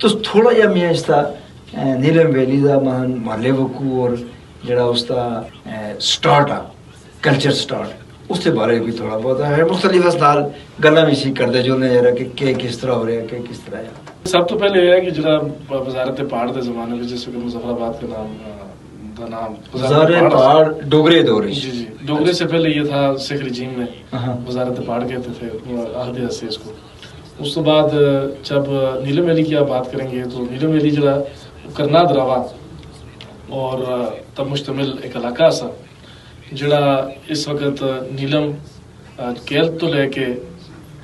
تو تھوڑا جہا میں اس کا نیلم ویلی کا مان محلے وقوع اور جڑا اس کا سٹارٹ آ کلچر سٹارٹ اس کے بارے بھی تھوڑا بہت ہے مختلف اسنال گلاں بھی سی کرتے جو نے کہ کس طرح ہو رہا ہے کہ کس طرح ہے. سب تو پہلے یہ ہے کہ جڑا وزارت پہاڑ کے زمانے میں جس وقت مظفر آباد کا نام وزارت پہاڑ ڈوگرے دور. جی جی ڈوگرے سے پہلے یہ تھا سکھ رجیم میں وزارت پہاڑ کہتے تھے عہدے سے اس کو. اس کے بعد جب نیلم ویلی کی آپ بات کریں گے تو نیلم ویلی جڑا کرنا دراوا اور تب مشتمل ایک علاقہ سا جڑا اس وقت نیلم کیل تو لے کے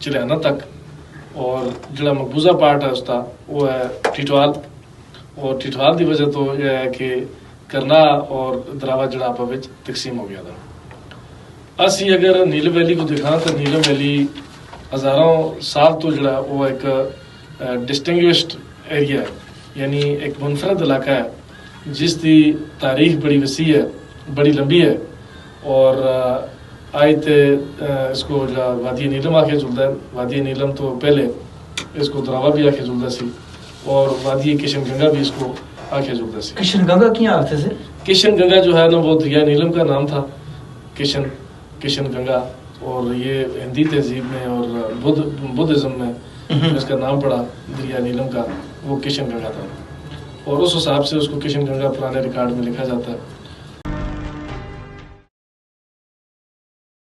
چلیانہ تک اور جڑا مقبوضہ پارٹ ہے اس کا وہ ہے ٹیٹوال. اور ٹیٹوال کی وجہ تو یہ ہے کہ کرنا اور دراوا جڑا آپس میں تقسیم ہو گیا تھا. اسی اگر نیلم ویلی کو دکھا تو نیلم ویلی ہزاروں سال تو جڑا وہ ایک ڈسٹنگوشڈ ایریا ہے, یعنی ایک منفرد علاقہ ہے جس کی تاریخ بڑی وسیع ہے, بڑی لمبی ہے. اور آئی تے اس کو جو وادی نیلم آکے جلتا ہے. وادی نیلم تو پہلے اس کو دراوا بھی آکے جلتا سی اور وادی کشن گنگا بھی اس کو آکے جلتا سی. کشن گنگا کیا آتے سے؟ کشن گنگا جو ہے نا وہ دریا نیلم کا نام تھا, کشن گنگا. اور یہ ہندی تہذیب میں اور بدھزم میں اس کا نام پڑا دریا نیلم کا, وہ کشن گنگا تھا. اور اس حساب سے اس کو کشن گنگا پرانے ریکارڈ میں لکھا جاتا ہے.